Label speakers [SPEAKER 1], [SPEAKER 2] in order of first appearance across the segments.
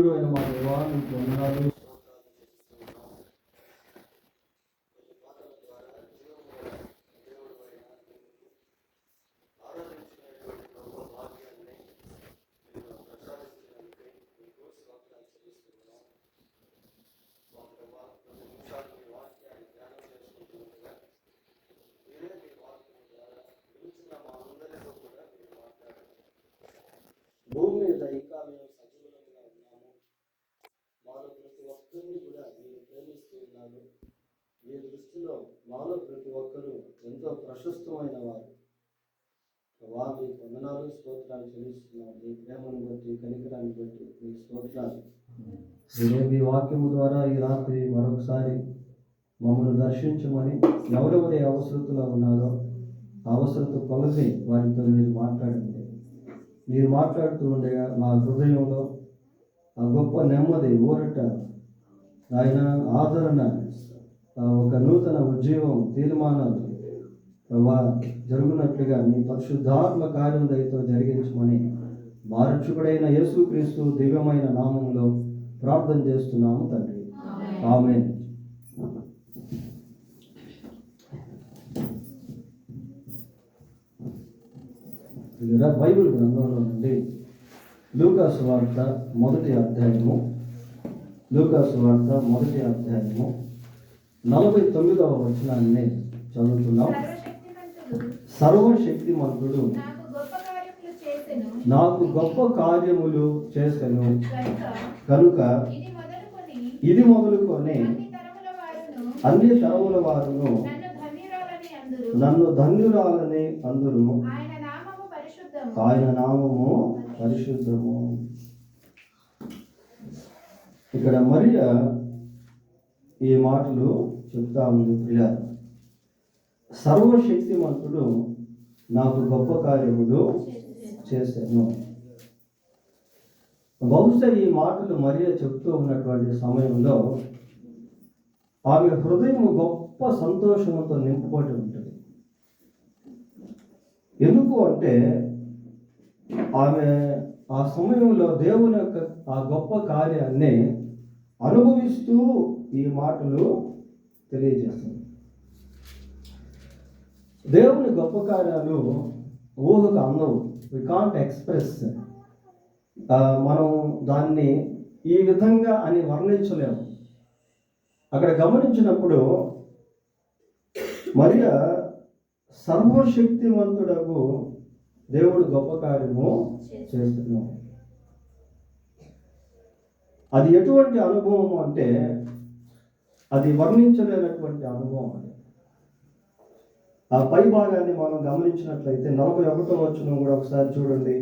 [SPEAKER 1] పరిశుద్ధుడు అయిన మా దేవా నీకు వందనాలు. భూమి మీద ఇంకా మేము సజీవంగా ఉన్నాము. మాలో ప్రతి ఒక్కరిని కూడా మీరు ప్రేమిస్తూ ఉన్నారు. మీ దృష్టిలో మాలో ప్రతి ఒక్కరూ ఎంతో ప్రశస్తమైన వారు. మీ వందనాలు స్తోత్రాలు చెల్లిస్తున్నాం. మీ ప్రేమను బట్టి, కనికరాన్ని బట్టి మీ స్తోత్రాలు. మీ వాక్యము ద్వారా ఈ రాత్రి మరొకసారి మమ్మల్ని దర్శించమని, ఎవరెవరి అవసరతలో ఉన్నారో అవసరత కొలది వారితో మీరు మాట్లాడండి. మీరు మాట్లాడుతూ ఉండగా మా హృదయంలో ఆ గొప్ప నెమ్మది, ఊరట, ఆయన ఆదరణ, ఒక నూతన ఉద్యోగం, తీర్మానాలు జరుగునట్లుగా మీ పరిశుద్ధాత్మ కార్యం దయతో జరిగించమని మా రక్షకుడైన యేసుక్రీస్తు దివ్యమైన నామములో ప్రార్థన చేస్తున్నాము తండ్రి. ఆమేన్. బైబిల్ గ్రంథంలో నుండి లూకాసు వార్త మొదటి అధ్యాయము 49వ వచనాన్ని చదువుతున్నాం. సర్వశక్తిమంతుడు నాకు గొప్ప కార్యములు చేసెను కనుక ఇది మొదలుకొని అన్ని తరముల వారును నన్ను ధన్యురాలని అందరూ. ఆయన నామము పరిశుద్ధము. ఇక్కడ మరియా ఈ మాటలు చెప్తా ఉంది. ప్రియ, సర్వశక్తిమంతుడు నాకు గొప్ప కార్యములు చేశాను. బహుశా ఈ మాటలు మరియా చెప్తూ ఉన్నటువంటి సమయంలో ఆమె హృదయం గొప్ప సంతోషంతో నింపబడి ఉంటుంది. ఎందుకు అంటే ఆమె ఆ సమయంలో దేవుని యొక్క ఆ గొప్ప కార్యాన్ని అనుభవిస్తూ ఈ మాటలు తెలియజేస్తుంది. దేవుని గొప్ప కార్యాలు ఊహకు అందవు. We can't express. మనం దాన్ని ఈ విధంగా అని వర్ణించలేము. అక్కడ గమనించినప్పుడు మరియా సర్వశక్తివంతుడకు దేవుడు గొప్ప కార్యము చేస్తున్నాం. అది ఎటువంటి అనుభవం అంటే అది వర్ణించలేనటువంటి అనుభవం. ఆ పై భాగాన్ని మనం గమనించినట్లయితే 41వ వచనం కూడా ఒకసారి చూడండి.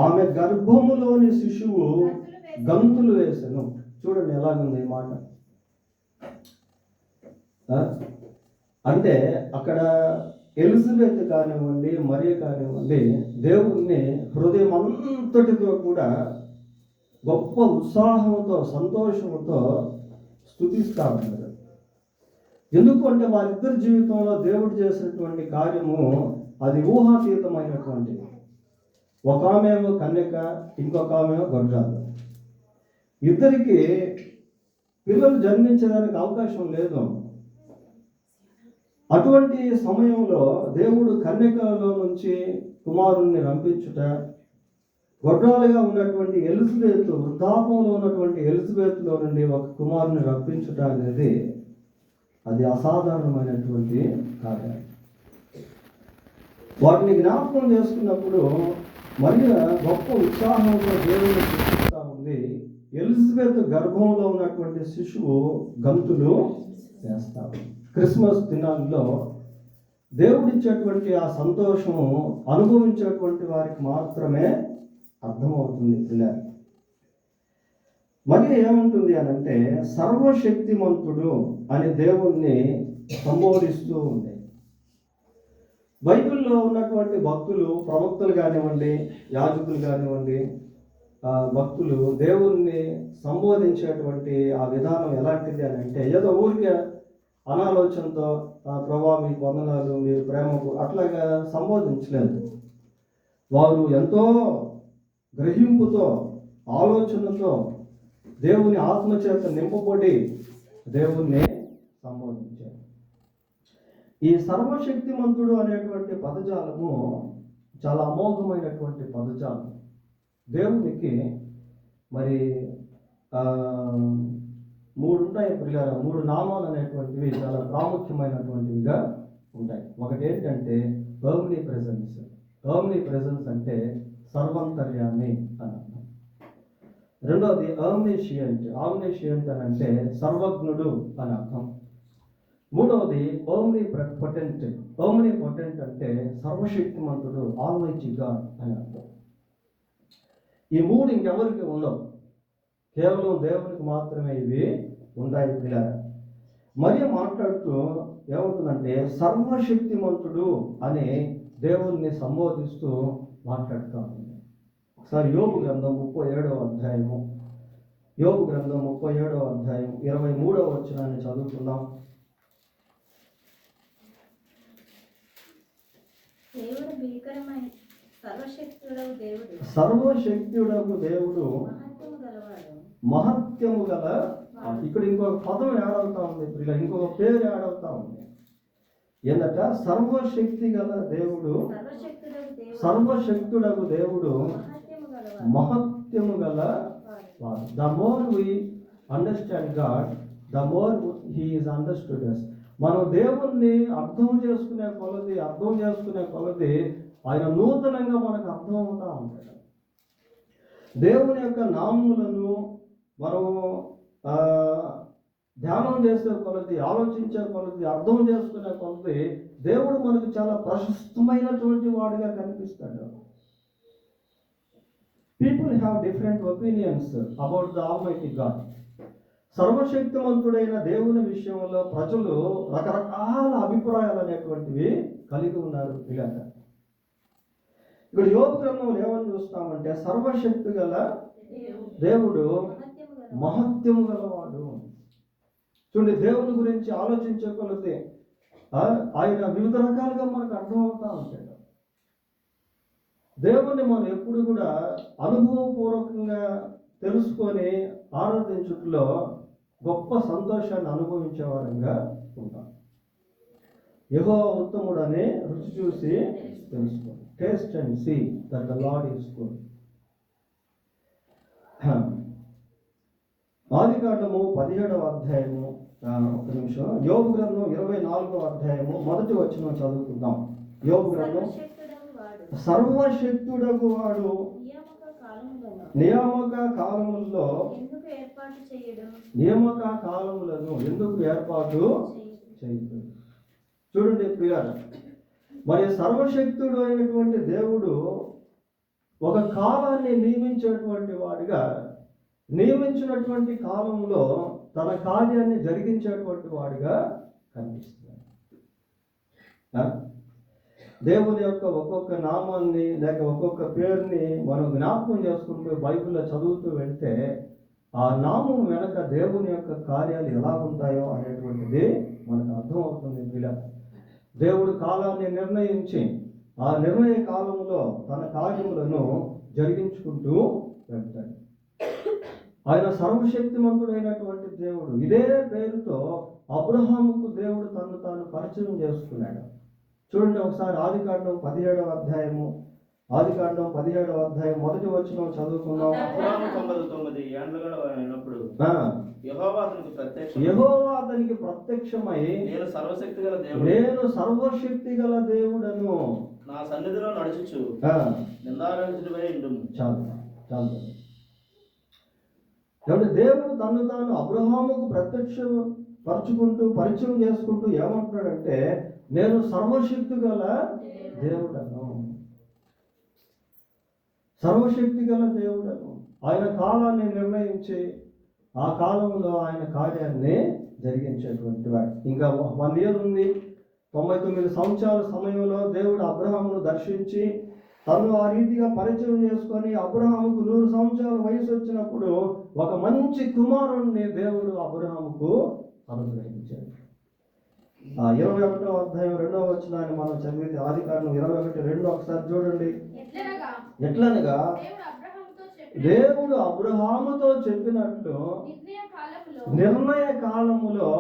[SPEAKER 1] ఆమె గర్భములోని శిశువు గంతులు వేసెను. చూడండి ఎలాగుంది ఈ మాట. అంటే అక్కడ ఎలిజబెత్ కానివ్వండి, మరియ కానివ్వండి, దేవుణ్ణి హృదయం అంతటితో కూడా గొప్ప ఉత్సాహంతో, సంతోషంతో స్తుతిస్తా ఉన్నారు. ఎందుకంటే వారిద్దరి జీవితంలో దేవుడు చేసినటువంటి కార్యము అది ఊహాతీతమైనటువంటిది. ఒక ఆమెమో కన్యక, ఇంకొక ఆమెమో గొడ్రాలు. ఇద్దరికి పిల్లలు జన్మించడానికి అవకాశం లేదు. అటువంటి సమయంలో దేవుడు కన్యకలో నుంచి కుమారుణ్ణి రంపించుట, గొడ్రాలుగా ఉన్నటువంటి ఎలిజబెత్, వృద్ధాపంలో ఉన్నటువంటి ఎలిజబెత్లో నుండి ఒక కుమారుని రప్పించుట అనేది అది అసాధారణమైనటువంటి కార్యం. వాటిని జ్ఞాపకం చేసుకున్నప్పుడు మరియు గొప్ప ఉత్సాహంతో దేవుని చూపిస్తూ ఉంది. ఎలిజబెత్ గర్భంలో ఉన్నటువంటి శిశువు గంతులు వేస్తాడు. క్రిస్మస్ దినాల్లో దేవుడిచ్చేటువంటి ఆ సంతోషము అనుభవించేటువంటి వారికి మాత్రమే అర్థమవుతుంది. పిల్లలు మరి ఏముంటుంది అని అంటే సర్వశక్తిమంతుడు అని దేవుణ్ణి సంబోధిస్తూ ఉంది. బైబిల్లో ఉన్నటువంటి భక్తులు, ప్రవక్తలు కానివ్వండి, యాజకులు కానివ్వండి, భక్తులు దేవుణ్ణి సంబోధించేటువంటి ఆ విధానం ఎలాంటిది అని అంటే ఏదో ఊరికే అనాలోచనతో ప్రభా మీకు వందనాలు, మీరు ప్రేమకు అట్లాగా సంబోధించలేదు. వారు ఎంతో గ్రహింపుతో, ఆలోచనతో, దేవుని ఆత్మచేత నింపబడి దేవుణ్ణి సంబోధించారు. ఈ సర్వశక్తిమంతుడు అనేటువంటి పదజాలము చాలా అమోఘమైనటువంటి పదజాలం. దేవునికి మరి మూడు ఉంటాయి ప్రియులారా. మూడు నామాలు అనేటువంటివి చాలా ప్రాముఖ్యమైనటువంటివిగా ఉంటాయి. ఒకటి ఏంటంటే ఓమ్ని ప్రెజెన్స్. ఓమ్ని ప్రెజెన్స్ అంటే సర్వంతర్యామి అని అర్థం. రెండవది ఆమ్నిషియంట్. ఆమ్నిషియంట్ అని అంటే సర్వజ్ఞుడు అని అర్థం. మూడవది ఓమ్ని పొటెంట్. ఓమ్ని పొటెంట్ అంటే సర్వశక్తిమంతుడు, ఆల్మైటీ గాడ్ అని అర్థం. ఈ మూడు ఇంకెవరికి ఉండవు, కేవలం దేవునికి మాత్రమే ఇవి ఉంటాయి పిల్లలు. మరియు మాట్లాడుతూ ఏమవుతుందంటే సర్వశక్తిమంతుడు అని దేవుణ్ణి సంబోధిస్తూ మాట్లాడుతూ ఉంది. ఒకసారి యోబు గ్రంథం 37వ అధ్యాయము, యోబు గ్రంథం 37వ అధ్యాయం 23వ వచనాన్ని చదువుకుందాం.
[SPEAKER 2] దేవుడు భీకరమైన
[SPEAKER 1] సర్వశక్తుడగు దేవుడు మహత్యము గల. ఇక్కడ ఇంకొక పదం యాడవుతా ఉంది, ఇంకొక పేరు యాడవుతా ఉంది. ఏంటంట? సర్వశక్తి గల దేవుడు, సర్వశక్తుడగు దేవుడు మహత్యము గల వాడు. The more we understand God, the more he is understood us. మనం దేవుణ్ణి అర్థం చేసుకునే కొలది ఆయన నూతనంగా మనకు అర్థమవుతూ ఉంటాడు. దేవుని యొక్క నామములను మనము ధ్యానం చేసే కొలది, ఆలోచించే కొలది, అర్థం చేసుకునే కొలది దేవుడు మనకు చాలా ప్రశస్తమైనటువంటి వాడిగా కనిపిస్తాడు. People have different opinions about the almighty God. సర్వశక్తిమంతుడైన దేవుని విషయంలో ప్రజలు రకరకాల అభిప్రాయాలు అనేటువంటివి కలిగి ఉన్నారు. ఇలాగ ఇక్కడ యోబు గ్రంథంలో ఏమని చూస్తామంటే సర్వశక్తి గల దేవుడు మహత్యము గలవాడు. చూడండి, దేవుని గురించి ఆలోచించే కొలది ఆయన వివిధ రకాలుగా మనకు అర్థమవుతా ఉంటాడు. దేవుణ్ణి మనం ఎప్పుడు కూడా అనుభవపూర్వకంగా తెలుసుకొని ఆరాధించుటలో గొప్ప సంతోషాన్ని అనుభవించే వారంగా ఉంటాం. యెహోవా ఉత్తముడని రుచి చూసి తెలుసుకో. Taste and see that the Lord is good. ఆదికాండము 17వ అధ్యాయము, ఒక నిమిషం, యోబు గ్రంథం 24వ అధ్యాయము 1వ వచనం చదువుకుందాం. యోబు గ్రంథం. సర్వశక్తుడగు వాడు నియామక కాలములలో ఎందుకు ఏర్పాటు చేయదు? చూడండి ప్రియారా, మరి సర్వశక్తుడు అయినటువంటి దేవుడు ఒక కాలాన్ని నియమించేటువంటి వాడిగా, నియమించినటువంటి కాలంలో తన కార్యాన్ని జరిగించేటువంటి వాడిగా కనిపిస్తున్నాడు. దేవుని యొక్క ఒక్కొక్క నామాన్ని లేక ఒక్కొక్క పేరుని మనం జ్ఞాపకం చేసుకుంటూ బైబిల్లో చదువుతూ వెళ్తే ఆ నామం వెనక దేవుని యొక్క కార్యాలు ఎలా ఉంటాయో అనేటువంటిది మనకు అర్థమవుతుంది. ఇలా దేవుడు కాలాన్ని నిర్ణయించి ఆ నిర్ణయ కాలంలో తన కార్యములను జరిగించుకుంటూ వెళ్తాడు. ఆయన సర్వశక్తిమంతుడైనటువంటి దేవుడు. ఇదే పేరుతో అబ్రహాముకు దేవుడు తను తాను పరిచయం చేసుకున్నాడు. చూడండి ఒకసారి ఆదికాండం 17వ అధ్యాయము, ఆదికాండం 17వ అధ్యాయం 1వ వచనం చదువుకుందాం.
[SPEAKER 3] అబ్రహాము 99 ఏండ్ల అయినప్పుడు
[SPEAKER 1] యెహోవా అతనికి ప్రత్యక్షమై,
[SPEAKER 3] నేను సర్వశక్తి గల
[SPEAKER 1] దేవుడను,
[SPEAKER 3] నా సన్నిధిలో నడుచుచు నిందారహితుడివై ఉండుము.
[SPEAKER 1] చాలు చాలు. కాబట్టి దేవుడు తను తాను అబ్రహాముకు పరిచయం చేసుకుంటూ ఏమంటున్నాడంటే, నేను సర్వశక్తి గల దేవుడను, సర్వశక్తి గల దేవుడను. ఆయన కాలాన్ని నిర్ణయించి ఆ కాలంలో ఆయన కార్యాన్ని జరిగించేటువంటి వాడు. ఇంకా 1 year ఉంది. 99 సంవత్సరాల సమయంలో దేవుడు అబ్రహామును దర్శించి తను ఆ రీతిగా పరిచయం చేసుకొని అబ్రహాముకు 100 సంవత్సరాల వయసు వచ్చినప్పుడు ఒక మంచి కుమారుణ్ణి దేవుడు అబ్రహాముకు అనుగ్రహించాడు. 21వ అధ్యాయం 2వ వచనాన్ని మనం చదివితే, ఆదికాండం 21:2 ఒకసారి చూడండి.
[SPEAKER 2] ఎట్లనగా
[SPEAKER 1] దేవుడు అబ్రహాముతో చెప్పినట్లు నిర్ణయ కాలములో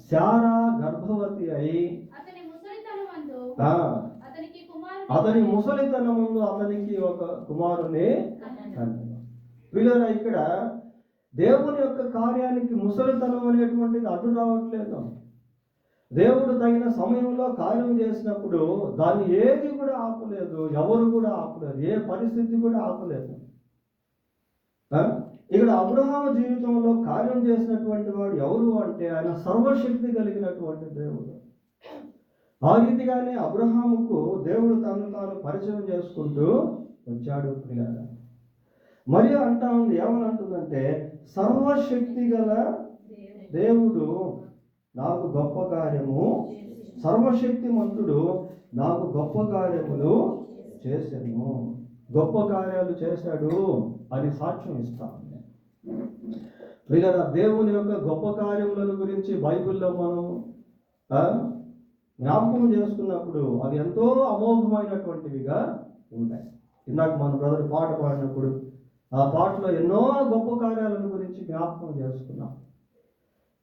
[SPEAKER 1] శారా గర్భవతి అయి అతని ముసలితనం ముందు అతనికి ఒక కుమారుని పిల్లరా, ఇక్కడ దేవుని యొక్క కార్యానికి ముసలితనం అనేటువంటిది అడ్డు రావట్లేదు. దేవుడు తగిన సమయంలో కార్యం చేసినప్పుడు దాన్ని ఏది కూడా ఆపలేదు, ఎవరు కూడా ఆపలేదు, ఏ పరిస్థితి కూడా ఆపలేదు. ఇక్కడ అబ్రహాము జీవితంలో కార్యం చేసినటువంటి వాడు ఎవరు అంటే ఆయన సర్వశక్తి కలిగినటువంటి దేవుడు. ఆ రీతిగానే అబ్రహాముకు దేవుడు తను తాను పరిచయం చేసుకుంటూ వచ్చాడు. పిల్లలు మరియు అంటా ఉంది, ఏమని అంటుందంటే, సర్వశక్తి గల దేవుడు నాకు గొప్ప కార్యము, సర్వశక్తిమంతుడు నాకు గొప్ప కార్యములు చేశాను, గొప్ప కార్యాలు చేశాడు అని సాక్ష్యం ఇస్తాను. ప్రియులారా, దేవుని యొక్క గొప్ప కార్యములను గురించి బైబిల్లో మనం జ్ఞాపకం చేసుకున్నప్పుడు అవి ఎంతో అమోఘమైనటువంటివిగా ఉంటాయి. ఇందాక మన బ్రదర్ పాట పాడినప్పుడు ఆ పాటలో ఎన్నో గొప్ప కార్యాలను గురించి జ్ఞాపకం చేసుకున్నాం.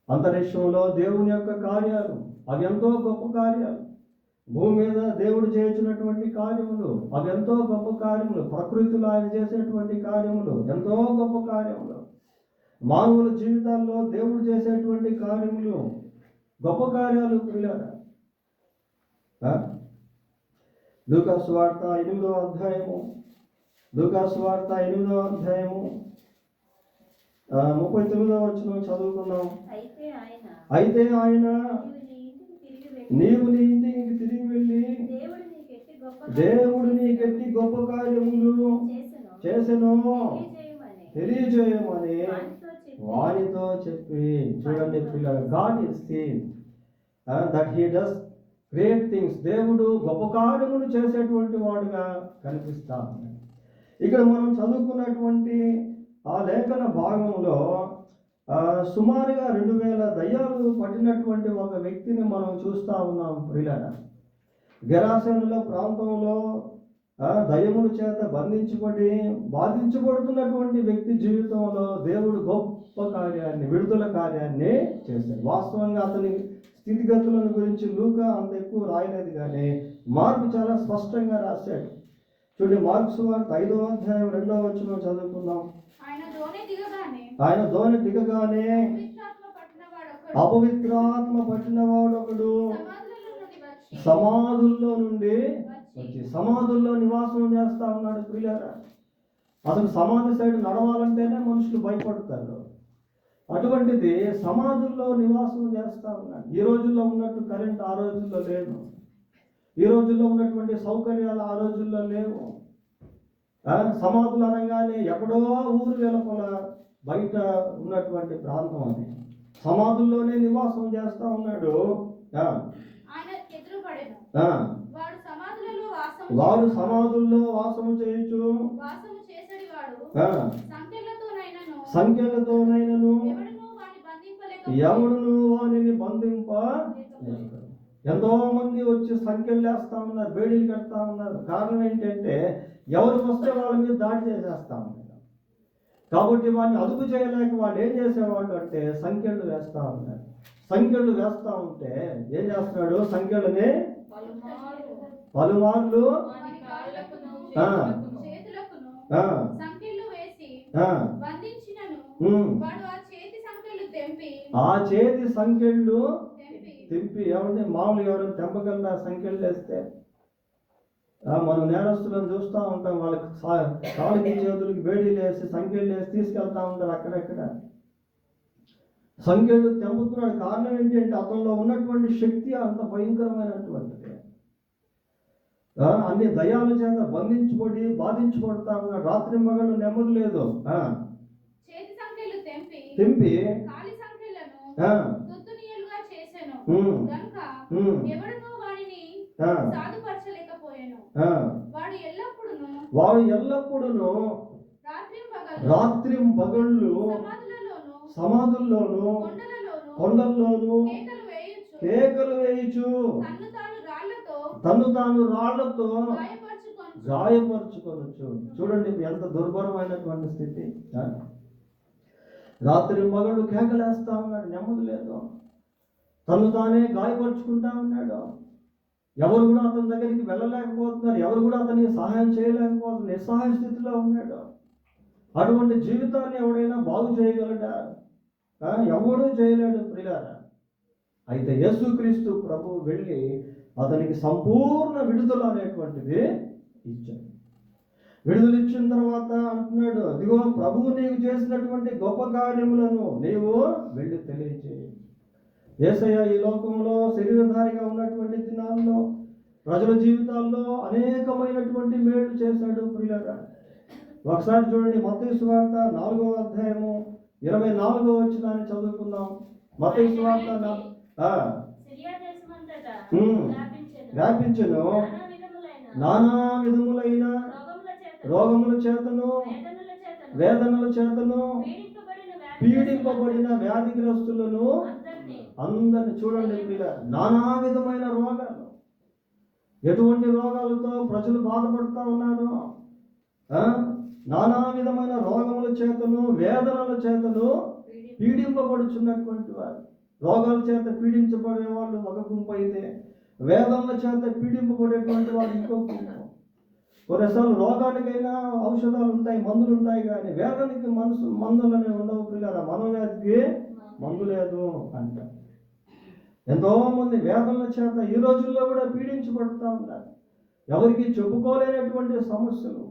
[SPEAKER 1] అంతరిక్షంలో దేవుని యొక్క కార్యాలు అవి ఎంతో గొప్ప కార్యాలు. భూమి మీద దేవుడు చేయించినటువంటి కార్యములు అవి ఎంతో గొప్ప కార్యములు. ప్రకృతిలో ఆయన చేసేటువంటి కార్యములు ఎంతో గొప్ప కార్యములు. మానవుల జీవితాల్లో దేవుడు చేసేటువంటి కార్యములు గొప్ప కార్యాలు. పిల్లరా, లూకా సువార్త 8వ అధ్యాయము, లూకా సువార్త 8వ అధ్యాయము 39వ వచనం చదువుకున్నాం. అయితే ఆయన నీవు నీ ఇంటికి తిరిగి వెళ్ళి దేవుడు నీకెట్టి గొప్ప కార్యములు చేసెను తెలియజేయమని వారితో చెప్పి. చూడండి పిల్లలు, God is seen that he does great things. దేవుడు గొప్ప కార్యములు చేసేటువంటి వాడుగా కనిపిస్తాడు. ఇక్కడ మనం చదువుకున్నటువంటి ఆ లేఖన భాగంలో సుమారుగా 2000 దయ్యాలు పట్టినటువంటి ఒక వ్యక్తిని మనం చూస్తూ ఉన్నాం. ప్రియులారా, గెరాసేనుల ప్రాంతంలో దయ్యముల చేత బాధించబడుతున్నటువంటి వ్యక్తి జీవితంలో దేవుడు గొప్ప కార్యాన్ని, విడుదల కార్యాన్ని చేశాడు. వాస్తవంగా అతని స్థితిగతులను గురించి లూకా అంత ఎక్కువ రాయలేదు, కానీ మార్కు చాలా స్పష్టంగా రాశాడు. చూడండి, మార్కు సువార్త 5వ అధ్యాయం 2వ వచనం చదువుకుందాం. ఆయన ధోని దిగగానే అపవిత్రాత్మ పట్టినవాడు ఒకడు సమాధుల్లో నుండి వచ్చి సమాధుల్లో నివాసం చేస్తా ఉన్నాడు. ప్రియులారా, అసలు సమాధి సైడ్ నడవాలంటేనే మనుషులు భయపడతారు. అటువంటిది సమాధుల్లో నివాసం చేస్తా ఉన్నాడు. ఈ రోజుల్లో ఉన్నట్టు కరెంట్ ఆ రోజుల్లో లేదు, ఈ రోజుల్లో ఉన్నటువంటి సౌకర్యాలు ఆ రోజుల్లో లేవు. సమాధులు అనగానే ఎక్కడో ఊరు వెలుపల బయట ఉన్నటువంటి ప్రాంతం అది. సమాధుల్లోనే నివాసం చేస్తా ఉన్నాడు. వాడు సమాధుల్లో వాసము చేయుచు సంఖ్యలతోనైనను ఎవడును వానిని బంధింప. ఎంతో మంది వచ్చి సంఖ్యలు వేస్తా ఉన్నారు, బేడీలు కడతా ఉన్నారు. కారణం ఏంటంటే ఎవరు వస్తే వాళ్ళ మీద దాడి చేసేస్తా ఉన్నారు. కాబట్టి వాడిని అదుపు చేయలేక వాళ్ళు ఏం చేసేవాళ్ళు అంటే సంఖ్యలు వేస్తా ఉన్నారు. సంఖ్యలు వేస్తా ఉంటే ఏం చేస్తున్నాడు, సంఖ్యలని పలుమార్లు ఆ చేతి సంఖ్యలు తెంపి, ఏమంటే మామూలు ఎవరైనా తెంపగలరా? సంఖ్యలు వేస్తే మనం నేరస్తులను చూస్తూ ఉంటాం, వాళ్ళకి కాళ్ళకి చేతులకి వేడీలు వేసి సంఖ్యలు వేసి తీసుకెళ్తా ఉంటారు అక్కడెక్కడ. సంఖ్యలు తెంపుతున్నాడు. కారణం ఏంటంటే అతనిలో ఉన్నటువంటి శక్తి అంత భయంకరమైనటువంటిది. అన్ని దయాల చేత బాధించబడతా ఉన్నాడు. రాత్రి మగళ్ళు నెమ్మది లేదు. తెంపి వాడు ఎల్లప్పుడూ రాత్రి పగళ్ళు సమాధుల్లోను కొండల్లోను కేకలు వేయుచు తన్ను తాను రాళ్లతో గాయపరుచుకోవచ్చు. చూడండి ఎంత దుర్భరమైనటువంటి స్థితి. రాత్రి మగడు కేకలేస్తా ఉన్నాడు, నెమ్మది లేదు, తను తానే గాయపరుచుకుంటా ఉన్నాడు. ఎవరు కూడా అతని దగ్గరికి వెళ్ళలేకపోతున్నారు, ఎవరు కూడా అతనికి సహాయం చేయలేకపోతున్నారు, నిస్సహాయ స్థితిలో ఉన్నాడు. అటువంటి జీవితాన్ని ఎవడైనా బాగు చేయగలడా? ఎవడూ చేయలేడు ప్రియులారా. అయితే యేసుక్రీస్తు ప్రభు వెళ్ళి అతనికి సంపూర్ణ విడుదల అనేటువంటిది ఇచ్చాడు. విడుదల ఇచ్చిన తర్వాత అంటున్నాడు, అదిగో ప్రభువు నీవు చేసినటువంటి గొప్ప కార్యములను నీవు వెళ్ళి తెలియచేయి. యేసయ్య ఈ లోకంలో శరీరధారిగా ఉన్నటువంటి దినాల్లో ప్రజల జీవితాల్లో అనేకమైనటువంటి మేలు చేశాడు ప్రియులారా. ఒకసారి చూడండి, మత్తయి సువార్త 4వ అధ్యాయము 24వ వచనాన్ని చదువుకుందాం. మత్తయి సువార్త వ్యాపించెను, నానా విధములైన రోగముల చేతను వేదనల చేతను పీడింపబడిన వ్యాధిగ్రస్తులను అందరిని. చూడండి ప్రియులారా, నానా విధమైన రోగాలు. ఎటువంటి రోగాలతో ప్రజలు బాధపడుతూ ఉన్నారు? నానా విధమైన రోగముల చేతను వేదనల చేతను పీడింపబడుచున్నటువంటి వారు. రోగాల చేత పీడించబడే వాళ్ళు ఒక గుంపు అయితే, వేదనల చేత పీడింపబడేటువంటి వాళ్ళు ఇంకో గుంపు. కొన్నిసార్లు రోగానికైనా ఔషధాలు ఉంటాయి, మందులు ఉంటాయి, కానీ వేదనకి మందులనే ఉండవు పిల్లరా. మనోవ్యాధికి మందు లేదు అంట. ఎంతో మంది వేదనల చేత ఈ రోజుల్లో కూడా పీడించబడుతూ ఉన్నారు. ఎవరికి చెప్పుకోలేనటువంటి సమస్యలు,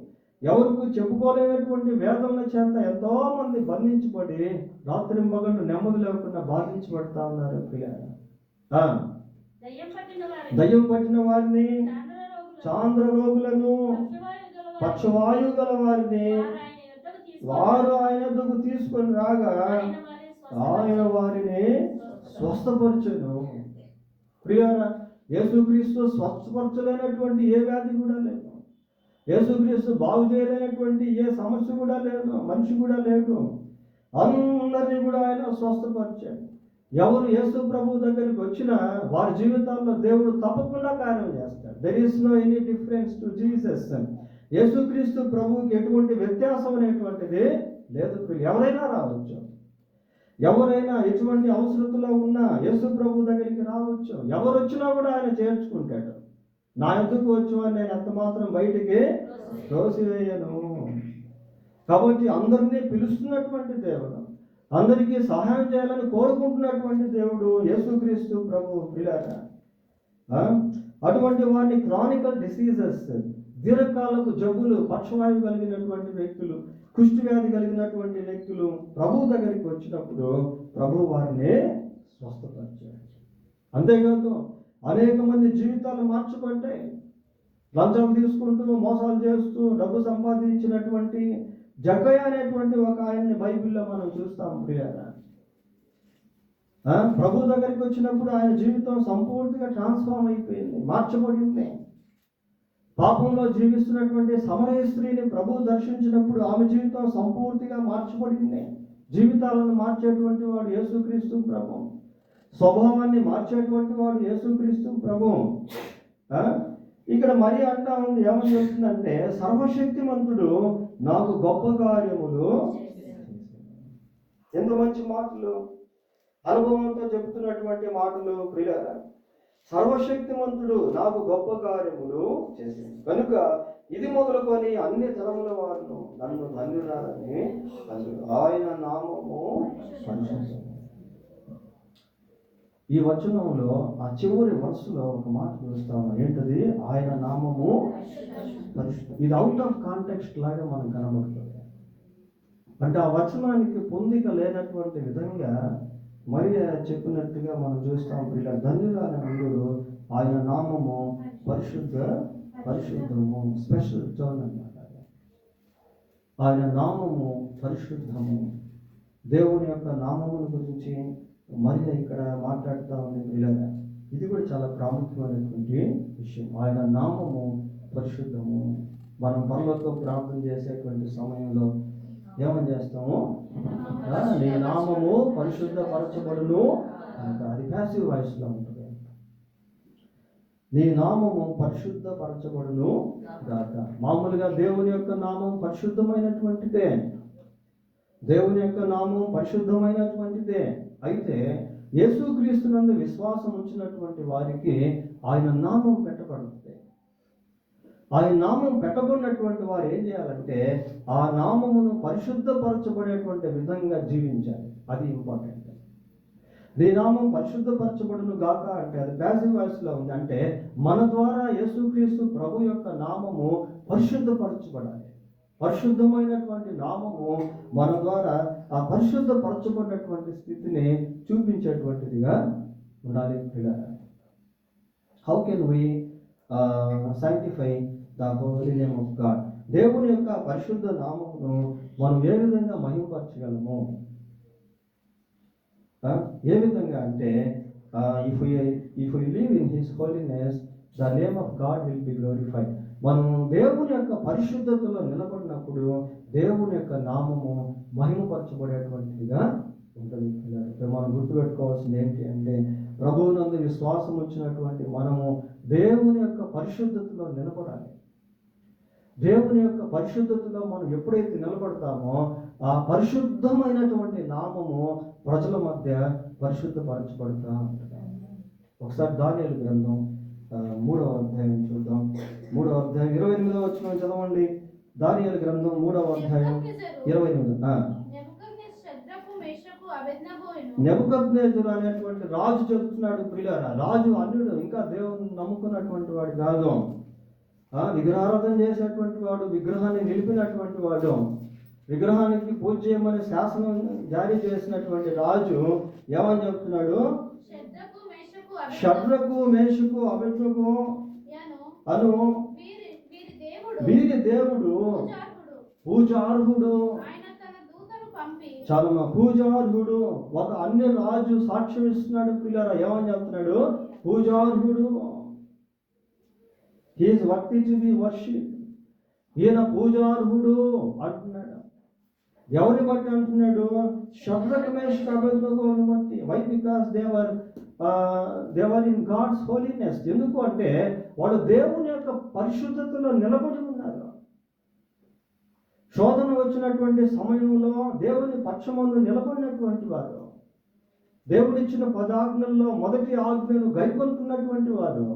[SPEAKER 1] ఎవరికి చెప్పుకోలేనటువంటి వేదనల చేత ఎంతో మంది బంధించబడి రాత్రి మగళ్ళు నెమ్మది లేకుండా బాధించబడతా ఉన్నారు పిల్లరా. దయ్యం పట్టిన వారిని, చాంద్ర రోగులను, పక్షవాయువు గల వారిని వారు ఆయన వద్దకు తీసుకొని రాగా ఆయన వారిని స్వస్థపరచును. ప్రియులారా, యేసుక్రీస్తు స్వస్థపరచలేనటువంటి ఏ వ్యాధి కూడా లేదు. యేసుక్రీస్తు బాగు చేయలేనటువంటి ఏ సమస్య కూడా లేదు, మనిషి కూడా లేడు. అందరినీ కూడా ఆయన స్వస్థపరిచాడు. ఎవరు యేసు ప్రభు దగ్గరికి వచ్చినా వారి జీవితాల్లో దేవుడు తప్పకుండా కార్యం చేస్తాడు. There is no any difference to Jesus. యేసుక్రీస్తు ప్రభువుకి ఎటువంటి వ్యత్యాసం అనేటువంటిది లేదు. ఎవరైనా రావచ్చు, ఎవరైనా ఎటువంటి అవసరతలో ఉన్నా యేసు ప్రభు దగ్గరికి రావచ్చు. ఎవరు వచ్చినా కూడా ఆయన చేర్చుకుంటాడు. నా ఎదుకు వచ్చి నేను ఎంత మాత్రం బయటికి తోసివేయను. కాబట్టి అందరినీ పిలుస్తున్నటువంటి దేవుడు, అందరికీ సహాయం చేయాలని కోరుకుంటున్నటువంటి దేవుడు యేసుక్రీస్తు ప్రభు పిల్లారా. అటువంటి వారిని క్రానికల్ డిసీజెస్, దీర్ఘకాలపు జబ్బులు, పక్షవాయువు కలిగినటువంటి వ్యక్తులు, కుష్టి వ్యాధి కలిగినటువంటి వ్యక్తులు ప్రభు దగ్గరికి వచ్చినప్పుడు ప్రభు వారిని స్వస్థపరిచాడు. అంతేకాదు అనేక మంది జీవితాలు మార్చబడ్డాయి. లంచాలు తీసుకుంటూ మోసాలు చేస్తూ డబ్బు సంపాదించినటువంటి జక్కయ్య అనేటువంటి ఒక ఆయన్ని బైబిల్లో మనం చూస్తాం ప్రియారా. ప్రభు దగ్గరికి వచ్చినప్పుడు ఆయన జీవితం సంపూర్తిగా ట్రాన్స్ఫార్మ్ అయిపోయింది, మార్చబడింది. పాపంలో జీవిస్తున్నటువంటి సమరయ స్త్రీని ప్రభు దర్శించినప్పుడు ఆమె జీవితం సంపూర్తిగా మార్చబడింది. జీవితాలను మార్చేటువంటి వాడు యేసుక్రీస్తు ప్రభు, స్వభావాన్ని మార్చేటువంటి వాడు యేసుక్రీస్తు ప్రభు. ఇక్కడ మరి అంటా ఉంది, ఏమని చెప్తుందంటే, సర్వశక్తిమంతుడు నాకు గొప్ప కార్యములు. ఎంత మంచి మాటలు, అనుభవంతో చెప్తున్నటువంటి మాటలు ప్రియులారా. సర్వశక్తిమంతుడు నాకు గొప్ప కార్యములు చేసింది కనుక ఇది మొదలుకొని అన్ని తరముల వారు నన్ను ధన్యురాలని ఆయన నామము పరిశుద్ధం. ఈ వచనంలో ఆ చివరి వరుసలో ఒక మాట చూస్తాము, ఏంటది? ఆయన నామము పరిశుద్ధం. ఇది అవుట్ ఆఫ్ కాంటెక్స్ట్ లాగా మనకు కనబడుతుంది. అంటే ఆ వచనానికి పొందిక లేనటువంటి విధంగా మరి చెప్పినట్టుగా మనం చూస్తాం. ఇలా ధన్యురాలని అందరూ ఆయన నామము పరిశుద్ధము, స్పెషల్ టర్న్ అన్నమాట. ఆయన నామము పరిశుద్ధము. దేవుని యొక్క నామమును గురించి మరి ఇక్కడ మాట్లాడుతూ ఉంది పిల్లగా. ఇది కూడా చాలా ప్రాముఖ్యమైనటువంటి విషయం. ఆయన నామము పరిశుద్ధము. మనం పరలోక ప్రార్థన చేసేటువంటి సమయంలో ఏమని చేస్తాము? నీ నామము పరిశుద్ధపరచబడును. అది ప్యాసివ్ వాయిస్లో ఉంటుంది. నీ నామము పరిశుద్ధపరచబడును గాక. మామూలుగా దేవుని యొక్క నామం పరిశుద్ధమైనటువంటిదే. దేవుని యొక్క నామం పరిశుద్ధమైనటువంటిదే. అయితే యేసుక్రీస్తునందు విశ్వాసం ఉంచినటువంటి వారికి ఆయన నామం పెట్టబడుతుంది. ఆయన నామం పెట్టబడినటువంటి వారు ఏం చేయాలంటే ఆ నామమును పరిశుద్ధపరచబడేటువంటి విధంగా జీవించాలి. అది ఇంపార్టెంట్. నీ నామం పరిశుద్ధపరచబడును గాక అంటే అది ప్యాసివ్ వాయిస్ లో ఉంది. అంటే మన ద్వారా యేసుక్రీస్తు ప్రభు యొక్క నామము పరిశుద్ధపరచబడాలి. పరిశుద్ధమైనటువంటి నామము మన ద్వారా ఆ పరిశుద్ధపరచబడినటువంటి స్థితిని చూపించేటువంటిదిగా ఉండాలి. How can we sanctify the holy name of God? దేవుని యొక్క పరిశుద్ధ నామమును మనం ఏ విధంగా మహిమపరచగలము? ఏ విధంగా అంటే if we live in his holiness, the name of God will be glorified. మనం దేవుని యొక్క పరిశుద్ధతలో నిలబడినప్పుడు దేవుని యొక్క నామము మహిమపరచబడేటువంటిదిగా ఉంటుంది. మనం గుర్తుపెట్టుకోవాల్సింది ఏంటి అంటే ప్రభువునందు విశ్వాసం వచ్చినటువంటి మనము దేవుని యొక్క పరిశుద్ధతలో నిలబడాలి. దేవుని యొక్క పరిశుద్ధతలో మనం ఎప్పుడైతే నిలబడతామో ఆ పరిశుద్ధమైనటువంటి నామము ప్రజల మధ్య పరిశుద్ధపరచబడతా ఉంటుంది. ఒకసారి దానియేలు గ్రంథం 3వ అధ్యాయం చూద్దాం. 3వ అధ్యాయం 28వ వచనం చదవండి. దానియేలు గ్రంథం 3వ అధ్యాయం 28. నెబుకద్నెజరు అనేటువంటి రాజు చెబుతున్నాడు, ప్రియులారా, రాజు అన్యుడు, ఇంకా దేవుని నమ్ముకున్నటువంటి వాడు కాదు, విగ్రహారాధన చేసేటువంటి వాడు, విగ్రహాన్ని నిలిపినటువంటి వాడు, విగ్రహానికి పూజ చేయమని శాసనం జారీ చేసినటువంటి రాజు ఏమని చెప్తున్నాడు? షడ్రకు మేషకు అబెద్నెగో అను వీరి దేవుడు పూజార్హుడు. చాలా పూజార్హుడు. ఒక అన్య రాజు సాక్ష్యం ఇస్తున్నాడు పిల్లరా. ఏమని చెప్తున్నాడు? పూజార్హుడు. He is worthy to be worship. ఈయన పూజార్హుడు అంటున్నాడు. ఎవరిని బట్టి అంటున్నాడు? షడ్రకు మేషకు అబెద్నెగోను బట్టి. Why? Because they're in God's holiness. ఎందుకు అంటే వాళ్ళు దేవుని యొక్క పరిశుద్ధతలో నిలబడి ఉన్నారు. శోధన వచ్చినటువంటి సమయంలో దేవుని పక్షమందు నిలబడినటువంటి వారు, దేవుడిచ్చిన 10 ఆజ్ఞల్లో మొదటి ఆజ్ఞను గైకొంటున్నటువంటి వారు,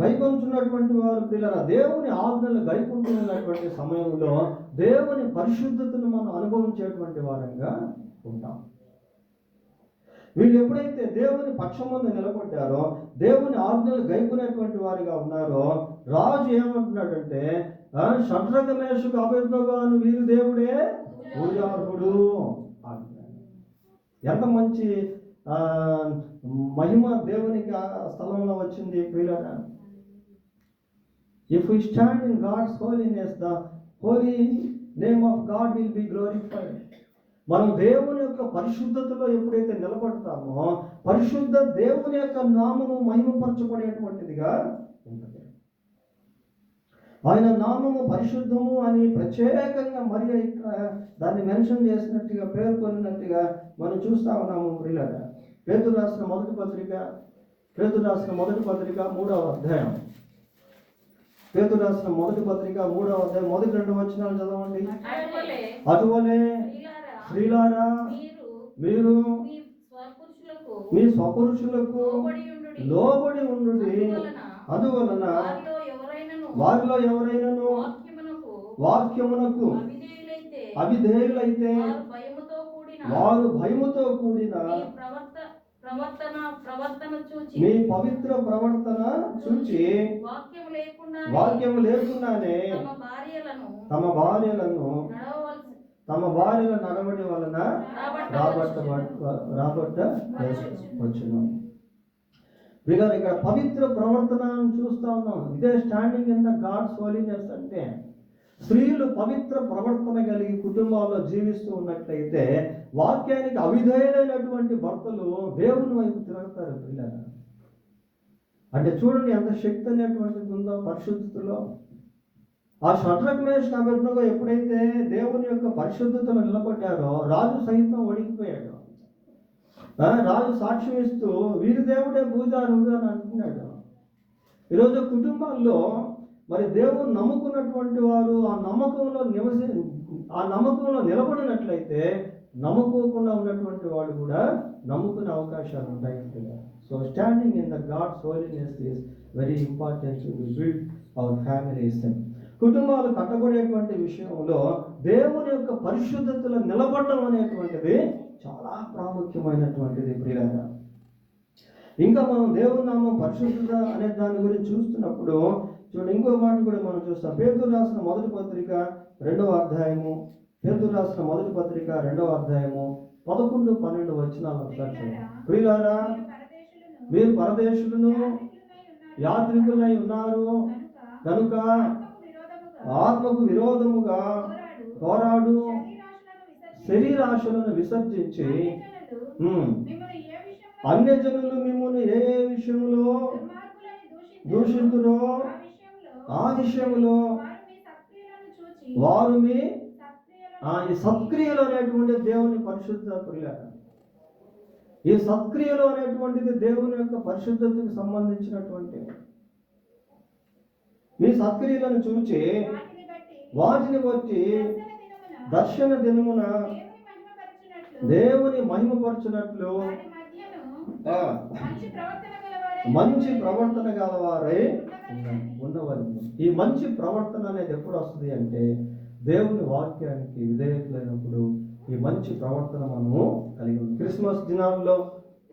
[SPEAKER 1] గైకొంటున్నటువంటి వారు పిల్లల దేవుని ఆజ్ఞలు గైకొంటున్నటువంటి సమయంలో దేవుని పరిశుద్ధతను మనం అనుభవించేటువంటి వారంగా ఉంటాం. వీళ్ళు ఎప్పుడైతే దేవుని పక్షమందు నిలబడ్డారో, దేవుని ఆజ్ఞలు గైకునేటువంటి వారిగా ఉన్నారో, రాజు ఏమంటున్నాడంటే షడ్రకు మేషకు అబెద్నెగో అను వీరు దేవుడే పూజార్హుడు అంటున్నాడు. ఎంత మంచి మహిమ దేవునికి ఆ స్థలంలో వచ్చింది ప్రియులారా. If we stand in God's holiness, the holy name of God will be glorified. మనం దేవుని యొక్క పరిశుద్ధతలో ఎప్పుడైతే నిలబడతామో పరిశుద్ధ దేవుని యొక్క నామము మహిమపరచబడేటువంటిదిగా ఉంటుంది. ఆయన నామము పరిశుద్ధము అని ప్రత్యేకంగా మరి దాన్ని మెన్షన్ చేసినట్టుగా, పేర్కొన్నట్టుగా మనం చూస్తా ఉన్నాము ప్రియులారా. పేతురు రాసిన మొదటి పత్రిక 3వ అధ్యాయం. పేతురు రాసిన మొదటి పత్రిక 3వ అధ్యాయం మొదటి 2 వచనాలు చదవండి. అటువలే స్త్రీలారా మీరు మీ స్వపురుషులకు లోబడి ఉండుడి. అందువలన వారిలో ఎవరైనాను వాక్యమునకు అవిధేయులైతే వారు భయముతో కూడిన మీ పవిత్ర ప్రవర్తన చూచి వాక్యము లేకుండానే తమ భార్యల నడవడి వలన రాబట్టవచ్చును. వీళ్ళని ఇక్కడ పవిత్ర ప్రవర్తనను చూస్తా ఉన్నాం. ఇదే standing in the God's holiness అంటే స్త్రీలు పవిత్ర ప్రవర్తన కలిగి కుటుంబాల్లో జీవిస్తూ ఉన్నట్లయితే వాక్యానికి అవిధేయులైనటువంటి భర్తలు దేవుని వైపు తిరుగుతారు పిల్లలు. అంటే చూడండి ఎంత శక్తి అనేటువంటిది ఉందో పరిశుద్ధతలో. ఆ షడ్రకు మేషకు అబెద్నెగో ఎప్పుడైతే దేవుని యొక్క పరిశుద్ధతలో నిలబడ్డారో రాజు సైతం వణికిపోయాడు. రాజు సాక్ష్యం ఇస్తూ వీరి దేవుడే పూజారుడు అని అంటున్నాడు. ఈరోజు కుటుంబాల్లో మరి దేవుడు నమ్ముకున్నటువంటి వారు ఆ నమ్మకంలో నిలబడినట్లయితే నమ్ముకోకుండా ఉన్నటువంటి వాడు కూడా నమ్ముకునే అవకాశాలు ఉంటాయి. So standing in the God's holiness is very important to build our families. కుటుంబాలు కట్టబడేటువంటి విషయంలో దేవుని యొక్క పరిశుద్ధతలో నిలబడడం అనేటువంటిది చాలా ప్రాముఖ్యమైనటువంటిది ప్రియులారా. ఇంకా మనం దేవుని నామం పరిశుద్ధత అనే దాని గురించి చూస్తున్నప్పుడు చూడండి, ఇంకో మాట కూడా మనం చూస్తాం. పేతురు రాసిన మొదటి పత్రిక 2వ అధ్యాయము, పేతురు రాసిన మొదటి పత్రిక 2వ అధ్యాయము 11-12 వచనాలు ఒకసారి. ప్రియులారా, మీరు పరదేశులను యాత్రికులై ఉన్నారు కనుక ఆత్మకు విరోధముగా పోరాడు శరీరాశలను విసర్జించి అన్యజనులు మిమ్మల్ని ఏ విషయంలో దూషించురో ఆ విషయంలో వారు మీ ఈ సత్క్రియలు అనేటువంటి దేవుని పరిశుద్ధ ప్రియులారా, ఈ సత్క్రియలు అనేటువంటిది దేవుని యొక్క పరిశుద్ధతకు సంబంధించినటువంటి మీ సత్క్రియలను చూచి వాటిని బట్టి దర్శన దినమున దేవుని మహిమపరచునట్లు మంచి ప్రవర్తన గలవారై ఉండవలెను. ఈ మంచి ప్రవర్తన అనేది ఎప్పుడు వస్తుంది అంటే దేవుని వాక్యానికి విధేయతలైనప్పుడు ఈ మంచి ప్రవర్తన మనము కలిగి ఉంది. క్రిస్మస్ దినాల్లో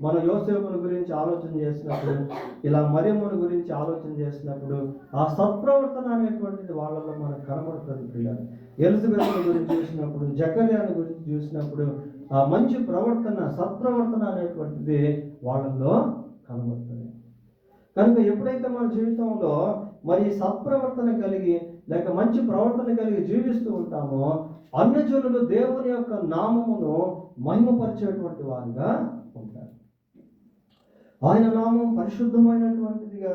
[SPEAKER 1] మనం యోసేపుని గురించి ఆలోచన చేసినప్పుడు, ఇలా మరియమ్మని గురించి ఆలోచన చేసినప్పుడు ఆ సత్ప్రవర్తన అనేటువంటిది వాళ్ళలో మనకు కనబడుతుంది పిల్లలు. ఎలిజబెత్ గురించి చూసినప్పుడు, జకర్యాని గురించి చూసినప్పుడు ఆ మంచి ప్రవర్తన, సత్ప్రవర్తన అనేటువంటిది వాళ్ళల్లో కనబడుతుంది. కనుక ఎప్పుడైతే మన జీవితంలో మరి సత్ప్రవర్తన కలిగి లేక మంచి ప్రవర్తన కలిగి జీవిస్తూ ఉంటామో అన్యజనులు దేవుని యొక్క నామమును మహిమపరిచేటువంటి వారుగా ఉంటారు. ఆయన నామం పరిశుద్ధమైనటువంటిదిగా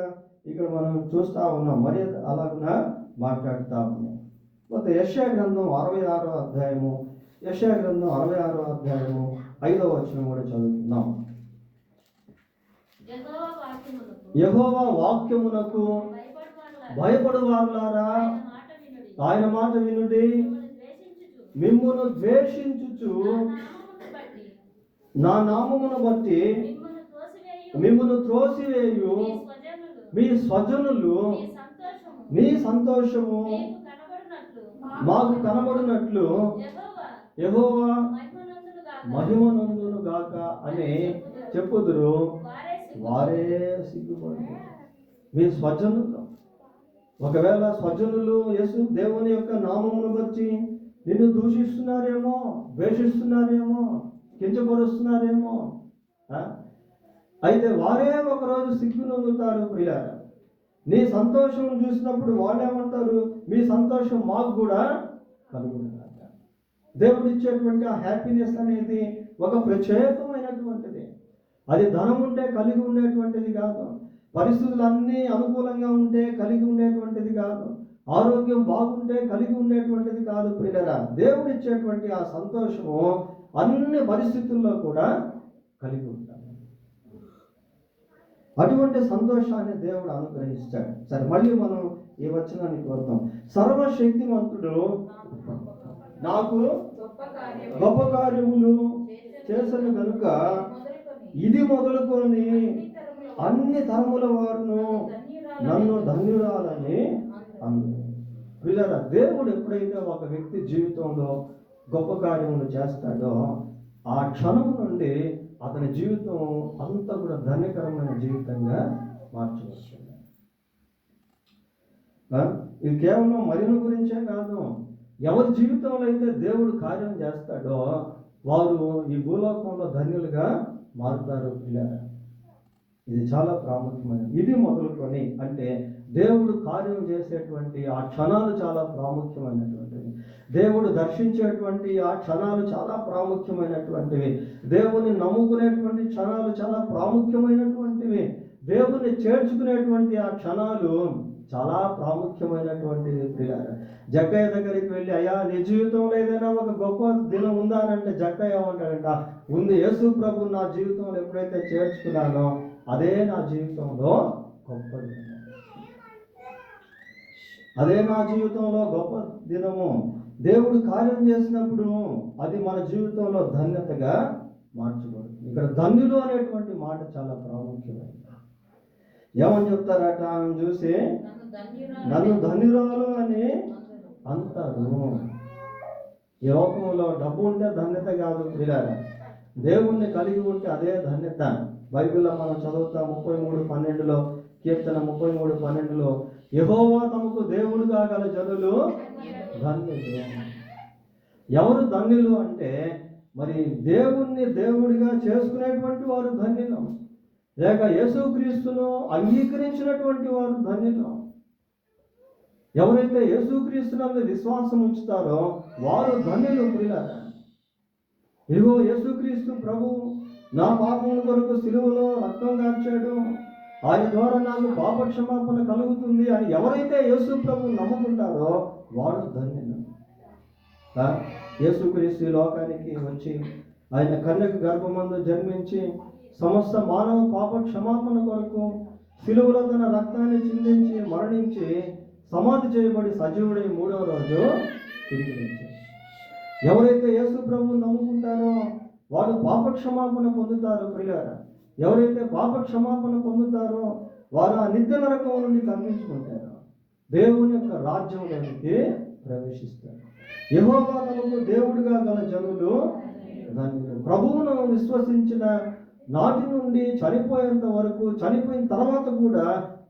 [SPEAKER 1] ఇక్కడ మనం చూస్తూ ఉన్నాం. మరి అలాగునా మాట్లాడుతూ ఉన్నాం. కొంత యెషయా గ్రంథం 66వ అధ్యాయము, యెషయా గ్రంథం 66వ అధ్యాయము 5వ వచనం కూడా చదువుతున్నాం. యెహోవా వాక్యమునకు భయపడువారులారా ఆయన మాట వినుడి. మిమ్మును ద్వేషించుచు నా నామమును బట్టి మిమ్మును త్రోసివేయు మీ స్వజనులు మీ సంతోషము మాకు కనబడినట్లు యెహోవా మహిమనందును గాక అని చెప్పుదురు, వారే సిగ్గుపడు. మీ స్వజనులు, ఒకవేళ స్వజనులు యేసు దేవుని యొక్క నామమును బట్టి నిన్ను దూషిస్తున్నారేమో, ద్వేషిస్తున్నారేమో, కించపరుస్తున్నారేమో, అయితే వారే ఒకరోజు సిగ్గునొందుతారు ప్రియులారా. నీ సంతోషం చూసినప్పుడు వాళ్ళేమంటారు, మీ సంతోషం మాకు కూడా కలుగుతుంది. దేవుడు ఇచ్చేటువంటి ఆ హ్యాపీనెస్ అనేది ఒక ప్రత్యేకమైనటువంటిది. అది ధనం ఉంటే కలిగి ఉండేటువంటిది కాదు, పరిస్థితులన్నీ అనుకూలంగా ఉంటే కలిగి ఉండేటువంటిది కాదు, ఆరోగ్యం బాగుంటే కలిగి ఉండేటువంటిది కాదు ప్రియులారా. దేవుడు ఇచ్చేటువంటి ఆ సంతోషము అన్ని పరిస్థితుల్లో కూడా కలిగి ఉంటాడు. అటువంటి సంతోషాన్ని దేవుడు అనుగ్రహిస్తాడు. సరే, మళ్ళీ మనం ఈ వచనానికి వద్దాం. సర్వశక్తిమంతుడు నాకు గొప్ప కార్యములు చేసను కనుక ఇది మొదలుకొని అన్ని తరముల వారును నన్ను ధన్యురాలని అన్నారు. పిల్లరా, దేవుడు ఎప్పుడైతే ఒక వ్యక్తి జీవితంలో గొప్ప కార్యములు చేస్తాడో ఆ క్షణం నుండి అతని జీవితం అంతా కూడా ధన్యకరమైన జీవితంగా మార్చవచ్చు. ఇది కేవలం మరిని గురించే కాదు, ఎవరి జీవితంలో అయితే దేవుడు కార్యం చేస్తాడో వారు ఈ భూలోకంలో ధన్యులుగా మారుతారు పిల్లరా. ఇది చాలా ప్రాముఖ్యమైనది. ఇది మొదలుకొని అంటే దేవుడు కార్యం చేసేటువంటి ఆ క్షణాలు చాలా ప్రాముఖ్యమైనటువంటివి. దేవుడు దర్శించేటువంటి ఆ క్షణాలు చాలా ప్రాముఖ్యమైనటువంటివి. దేవుని నమ్ముకునేటువంటి క్షణాలు చాలా ప్రాముఖ్యమైనటువంటివి. దేవుని చేర్చుకునేటువంటి ఆ క్షణాలు చాలా ప్రాముఖ్యమైనటువంటి ప్రియులారా. జక్కయ్య దగ్గరికి వెళ్ళి, అయ్యా నీ జీవితంలో ఏదైనా ఒక గొప్ప దినం ఉందా అని అంటే జక్కయ్య ఏమంటాడంట, ఉంది. యేసు ప్రభు నా జీవితంలో ఎప్పుడైతే చేర్చుకున్నానో అదే నా జీవితంలో గొప్ప దినం, అదే నా జీవితంలో గొప్ప దినము. దేవుడు కార్యం చేసినప్పుడు అది మన జీవితంలో ధన్యతగా మార్చబడుతుంది. ఇక్కడ ధన్యులు అనేటువంటి మాట చాలా ప్రాముఖ్యమైనది. ఏమని చెప్తారట, ఆమె చూసి నన్ను ధన్యురాలు అని అంటారు. ఈ లోకంలో డబ్బు ఉంటే ధన్యత కాదు ప్రియులారా, దేవుణ్ణి కలిగి ఉంటే అదే ధన్యత. బైబిల్లో మనం చదువుతాం 33:12 కీర్తన 33:12 యెహోవా తమకు దేవుడుగా గల జనులు ధన్యులు. ఎవరు ధన్యులు అంటే మరి దేవుణ్ణి దేవుడిగా చేసుకునేటువంటి వారు ధన్యులు, లేక యేసుక్రీస్తును అంగీకరించినటువంటి వారు ధన్యులు. ఎవరైతే యేసుక్రీస్తునందు విశ్వాసం ఉంచుతారో వారు ధన్యులు ప్రియులారా. ఇదిగో యేసుక్రీస్తు ప్రభు నా పాపముల కొరకు సిలువలో రక్తం కార్చాడు, ఆయన ద్వారా నాకు పాప క్షమాపణ కలుగుతుంది అని ఎవరైతే యేసు ప్రభు నమ్ముకుంటారో వాడు ధన్యులు. యేసుక్రీస్తు లోకానికి వచ్చి ఆయన కన్యక గర్భమందు జన్మించి సమస్త మానవ పాప క్షమాపణ కొరకు సిలువలో తన రక్తాన్ని చిందించి మరణించి సమాధి చేయబడి సజీవుడై 3వ రోజు తిరిగి వచ్చాడు. ఎవరైతే యేసు ప్రభువు నమ్ముకుంటారో వాడు పాప క్షమాపణ పొందుతారు ప్రియులారా. ఎవరైతే పాప క్షమాపణ పొందుతారో వారు ఆ నిత్య నరకం నుండి తప్పించుకుంటారు, దేవుని యొక్క రాజ్యంలోనికి ప్రవేశిస్తారు. యెహోవా తమకు దేవుడిగా గల జనులు ధన్యులు. ప్రభువును విశ్వసించిన నాటి నుండి చనిపోయేంత వరకు, చనిపోయిన తర్వాత కూడా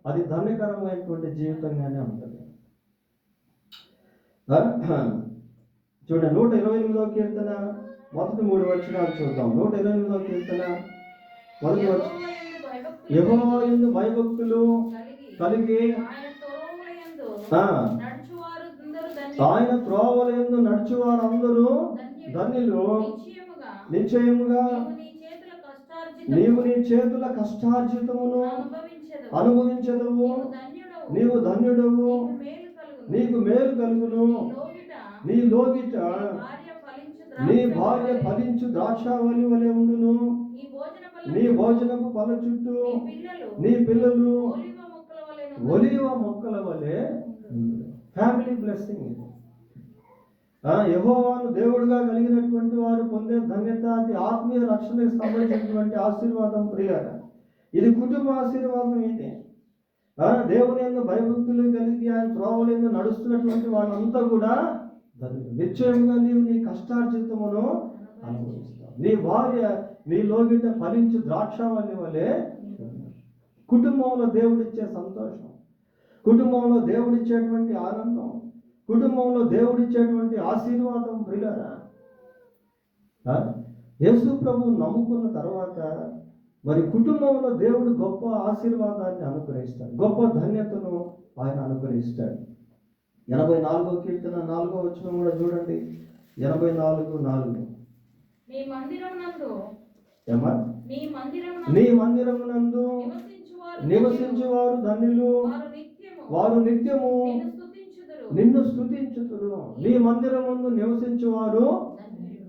[SPEAKER 1] అది ధన్యకరమైనటువంటి జీవితంగానే ఉంటుంది. చూడండి 128వ కీర్తన మొదటి 3 వచనాలు చూద్దాం. 128వ కీర్తన మొదటి వచనం, యెహోవా యందు భయభక్తులు కలిగి ఆయన త్రోవల యందు నడుచువారు అందరూ ధన్యులు. నిశ్చయముగా నీవు నీ చేతుల కష్టార్జితమును అనుభవించదవు, నీవు ధన్యుడవు, నీకు మేలు కలుగును. నీ లోగిట నీ భార్య ఫలించు ద్రాక్షావళి వలె ఉండును, నీ భోజనపు పల చుట్టూ నీ పిల్లలు ఒలివ మొక్కల వలె. Family blessing. యెహోవాను దేవుడుగా కలిగినటువంటి వారు పొందే ధన్యత, అది ఆత్మీయ రక్షణకు సంబంధించినటువంటి ఆశీర్వాదం ప్రియులారా. ఇది కుటుంబ ఆశీర్వాదం. ఇది దేవుని యందు భయభక్తులు కలిగి ఆయన త్రోవలందు నడుస్తున్నటువంటి వాళ్ళంతా కూడా ధన్యులు. నిశ్చయంగా నీవు నీ కష్టార్జితమును అనుభవిస్తావు, నీ భార్య నీ లోగిట ఫలించు ద్రాక్షావళి వలె. కుటుంబంలో దేవుడిచ్చే సంతోషం, కుటుంబంలో దేవుడిచ్చేటువంటి ఆనందం, కుటుంబంలో దేవుడిచ్చేటువంటి ఆశీర్వాదం ప్రియులారా. యేసు ప్రభువు నమ్ముకున్న తర్వాత మరి కుటుంబంలో దేవుడు గొప్ప ఆశీర్వాదాన్ని అనుగ్రహిస్తాడు, గొప్ప ధన్యతను ఆయన అనుగ్రహిస్తాడు. 84వ కీర్తన 4వ వచనం కూడా చూడండి. 84:4 నీ మందిరమునందు నివసించువారు ధన్యులు, వారు నిత్యము నిన్ను స్తుతించుదురు. నీ మందిరమునందు నివసించువారు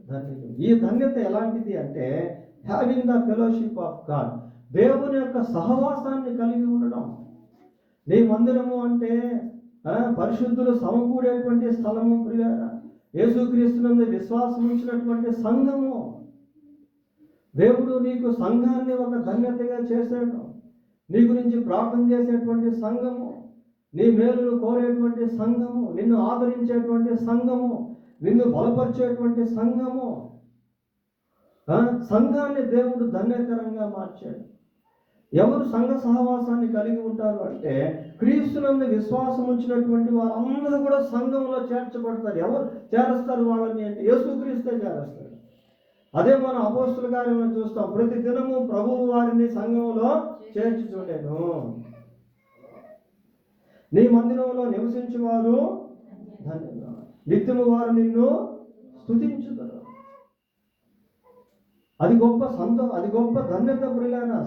[SPEAKER 1] ధన్యులు. ఈ ధన్యత ఎలాంటిది అంటే having the fellowship of God, దేవుని యొక్క సహవాసాన్ని కలిగి ఉండడం. నీ మందిరము అంటే పరిశుద్ధులు సమకూడేటువంటి స్థలము ప్రియులారా. యేసుక్రీస్తునందు విశ్వాసం ఉంచినటువంటి సంఘము. దేవుడు నీకు సంఘాన్ని ఒక ధన్యతగా చేశాడు. నీ గురించి ప్రార్థన చేసేటువంటి సంఘము, నీ మేలును కోరేటువంటి సంఘము, నిన్ను ఆదరించేటువంటి సంఘము, నిన్ను బలపరిచేటువంటి సంఘము. సంఘాన్ని దేవుడు ధన్యకరంగా మార్చాడు. ఎవరు సంఘ సహవాసాన్ని కలిగి ఉంటారు అంటే క్రీస్తునందు విశ్వాసం ఉంచినటువంటి వారందరూ కూడా సంఘంలో చేర్చబడతారు. ఎవరు చేరుస్తారు వాళ్ళని అంటే యేసుక్రీస్తే చేరుస్తాడు. అదే మనం అపోస్తుల కార్యంలో చూస్తాం. ప్రతి దినము ప్రభువు వారిని సంఘంలో చేర్చుచుండెను. నీ మందిరంలో నివసించువారు ధన్యులు, నిత్యము వారు నిన్ను స్తుతించుతారు. అది గొప్ప ధన్యత ప్రియులారా.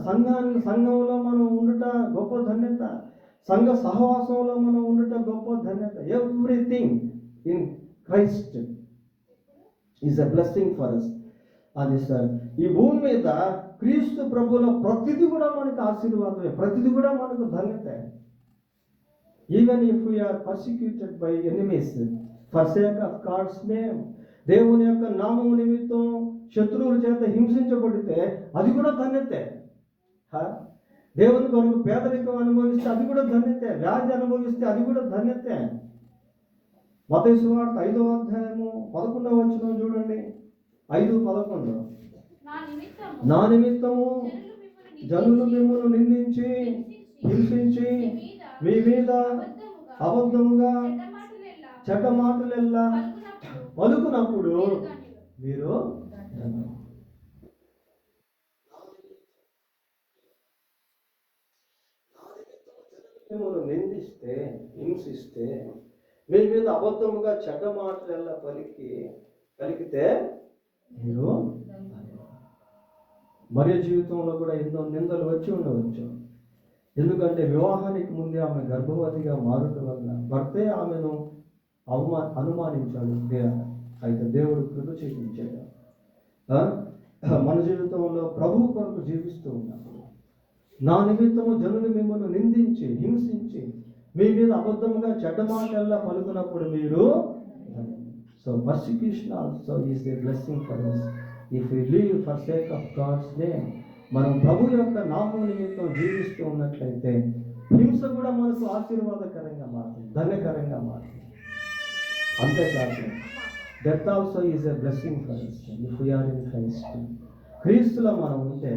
[SPEAKER 1] సంఘంలో మనం ఉండుట గొప్ప ధన్యత. సంఘ సహవాసంలో మనం ఉండటం గొప్ప ధన్యత. Everything in Christ is a blessing for us. అది సార్, ఈ భూమి మీద క్రీస్తు ప్రభువులో ప్రతిది కూడా మనకు ఆశీర్వాదమే, ప్రతిది కూడా మనకు ధన్యత. Even if we are persecuted by enemies for sake of God's name, దేవుని యొక్క నామము నిమిత్తం శత్రువుల చేత హింసించబడితే అది కూడా ధన్యతే. దేవుని కొరకు పేదరికం అనుభవిస్తే అది కూడా ధన్యతే, వ్యాధి అనుభవిస్తే అది కూడా ధన్యతే. మత్తయి సువార్త 5వ అధ్యాయము 11వ వచనం చూడండి. 5:11, నా నిమిత్తము జనులు మిమ్మల్ని నిందించి హింసించి మీ మీద అబద్ధముగా చెడ్డ మాటలెల్లా పలుకునప్పుడు మీరు మిమ్మల్ని నిందిస్తే హింసిస్తే మీ మీద అబద్ధముగా చెడ్డ మాటలెల్లా పలికితే మీరు, మరియ జీవితంలో కూడా ఎన్నో నిందలు వచ్చి ఉండవచ్చు. ఎందుకంటే వివాహానికి ముందే ఆమె గర్భవతిగా మారటం వల్ల భర్తే ఆమెను అనుమానించాడు. అయితే దేవుడు కృప చూపించాడు. మన జీవితంలో ప్రభువు కొరకు జీవిస్తూ ఉన్నప్పుడు నా నిమిత్తము జనులు మిమ్మల్ని నిందించి హింసించి మీ మీద అబద్ధముగా చెడ్డ మాటల్లా పలుకున్నప్పుడు మీరు, so persecution also is a blessing for us if we live for sake of God's name. మనం ప్రభు యొక్క నామం నిమిత్తం జీవిస్తూ ఉన్నట్లయితే హింస కూడా మనకు ఆశీర్వాదకరంగా మారుతుంది, ధన్యకరంగా మారుతుంది. అంతేకాదు death also is a blessing for us if we are in Christ. క్రీస్తులో మనం ఉంటే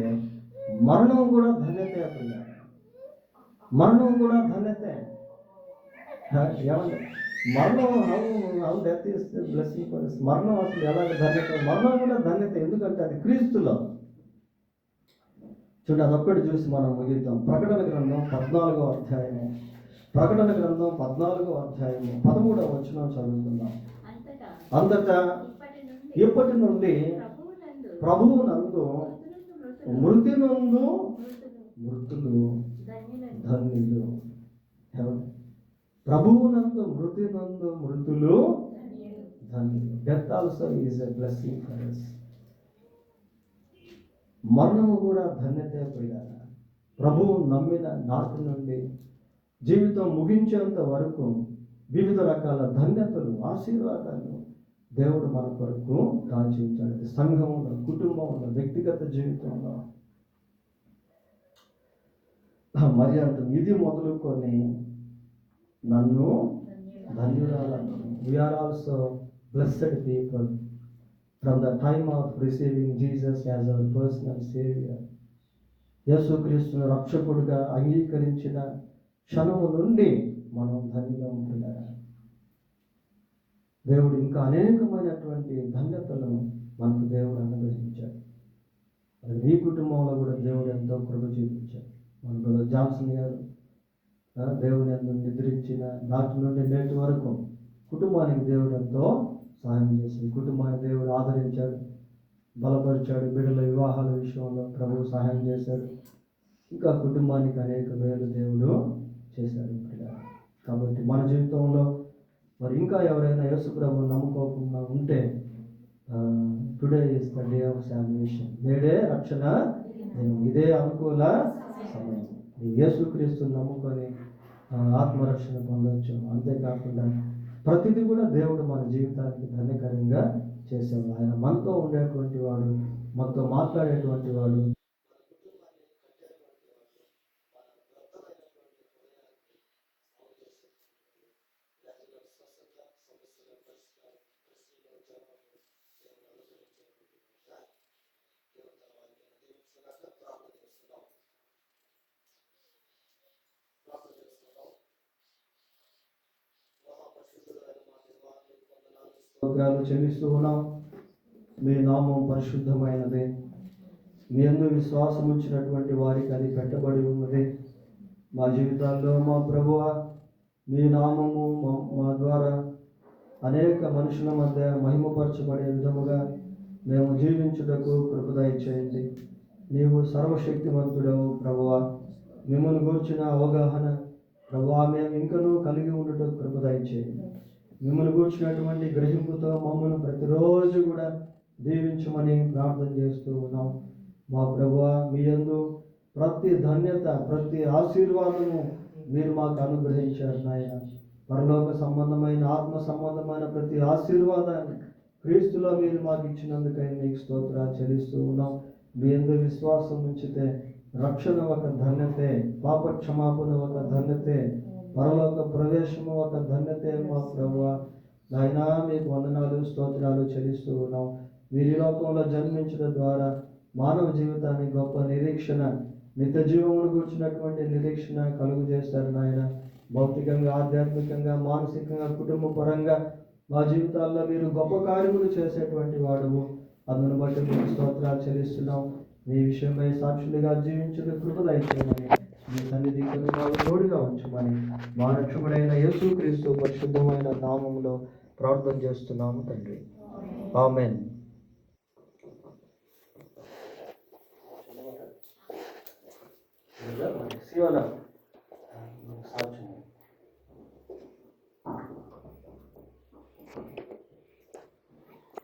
[SPEAKER 1] మరణం కూడా ధన్యతే. అప్పుడు మరణం కూడా ధన్యతే. ఏమంటే మరణం how death is blessing for us. మరణం అసలు ఎలాగ ధన్యత? మరణం కూడా ధన్యత. ఎందుకంటే అది క్రీస్తులో. చూడండి, అదొక్కటి చూసి మనం ముగిద్దాం. ప్రకటన గ్రంథం 14వ అధ్యాయము, ప్రకటన గ్రంథం 14వ అధ్యాయము 13వ వచనం చదువుకుందాం. అంతటా ఇప్పటి నుండి ప్రభువునందు మృతులు ధన్యులు. ప్రభువునందు మృతులు ధన్యులు. Death also is a blessing for us. మరణము కూడా ధన్యతే. పోయారా ప్రభువు నమ్మిన నాటి నుండి జీవితం ముగించేంత వరకు వివిధ రకాల ధన్యతలు, ఆశీర్వాదాలు దేవుడు మన కొరకు దాచి ఉంచాడు. సంఘంలో, కుటుంబంలో, వ్యక్తిగత జీవితంలో. మరి అంటుంది, ఇది మొదలుకొని నన్ను ధన్యురాలను. We are also blessed people from the time of receiving Jesus as our personal Savior. యేసుక్రీస్తును రక్షకుడిగా అంగీకరించిన క్షణము నుండి మనం ధన్యంగా ఉంటున్నారా? దేవుడు ఇంకా అనేకమైనటువంటి ధన్యతలను మనకు దేవుడు అనుగ్రహించాడు. ఈ కుటుంబంలో కూడా దేవుడు ఎంతో కృప చూపించాడు. మన బ్రదర్ జాన్సన్ గారు దేవుని యందు నిద్రించిన నాటి నుండి నేటి వరకు కుటుంబానికి దేవుడు ఎంతో సహాయం చేసింది. కుటుంబాన్ని దేవుడు ఆదరించాడు, బలపరిచాడు. బిడ్డల వివాహాల విషయంలో ప్రభువు సహాయం చేశాడు. ఇంకా కుటుంబానికి అనేక మేలు దేవుడు చేశాడు. కాబట్టి మన జీవితంలో మరి ఇంకా ఎవరైనా యేసు ప్రభువును నమ్ముకోకుండా ఉంటే today is the day of salvation. నేడే రక్షణ దినం, ఇదే అనుకూల సమయం. యేసుక్రీస్తుని నమ్ముకొని ఆత్మరక్షణ పొందవచ్చు. అంతేకాకుండా ప్రతిదీ కూడా దేవుడు మన జీవితానికి ధన్యకరంగా చేసేవాడు. ఆయన మనతో ఉండేటువంటి వాడు, మనతో మాట్లాడేటువంటి వాడు. చెల్లిస్తూ ఉన్నాం. మీ నామం పరిశుద్ధమైనదే. మీ యందు విశ్వాసం ఉంచినటువంటి వారికి అది పెట్టబడి ఉన్నది. మా జీవితాల్లో మా ప్రభువా, మీ నామము మా ద్వారా అనేక మనుషుల మధ్య మహిమపరచబడే విధముగా మేము జీవించుటకు కృప దయచేయండి. నీవు సర్వశక్తిమంతుడవు ప్రభువా. మిమ్మల్ని గూర్చిన అవగాహన ప్రభువా మేము ఇంకనూ కలిగి ఉండటం కృప దయచేయండి. మిమ్మల్ని కూర్చున్నటువంటి గ్రహింపుతో మమ్మల్ని ప్రతిరోజు కూడా దీవించమని ప్రార్థన చేస్తూ ఉన్నాం. మా ప్రభువా మీ యందు ప్రతి ధన్యత, ప్రతి ఆశీర్వాదము మీరు మాకు అనుగ్రహించారు నాయన. పరలోక సంబంధమైన, ఆత్మ సంబంధమైన ప్రతి ఆశీర్వాదాన్ని క్రీస్తులో మీరు మాకు ఇచ్చినందుకై మీకు స్తోత్రాలు చెల్లిస్తూ ఉన్నాం. మీ యందు విశ్వాసం ఉంచితే రక్షణ ఒక ధన్యతే, పాప క్షమాపణ ఒక ధన్యతే, పరలోక ప్రవేశము ఒక ధన్యతే. మా ప్రభువా నాయనా మీకు వందనాలు, స్తోత్రాలు చెల్లిస్తూ ఉన్నాం. మీరు లోకంలో జన్మించడం ద్వారా మానవ జీవితాన్ని గొప్ప నిరీక్షణ, నిత్య జీవమును కూర్చున్నటువంటి నిరీక్షణ కలుగు చేస్తారు నాయన. భౌతికంగా, ఆధ్యాత్మికంగా, మానసికంగా, కుటుంబ పరంగా మా జీవితాల్లో మీరు గొప్ప కార్యములు చేసేటువంటి వాడువు. అందును బట్టి మీకు స్తోత్రాలు చెల్లిస్తున్నాం. మీ విషయమై సాక్షులుగా జీవించడం కృప దయచేయమని, మీ సన్నిధి కనుగొని తోడుగా ఉంచమని మా రక్షకుడైన యేసుక్రీస్తు పరిశుద్ధమైన నామములో ప్రార్థన చేస్తున్నాము తండ్రి. ఆమేన్.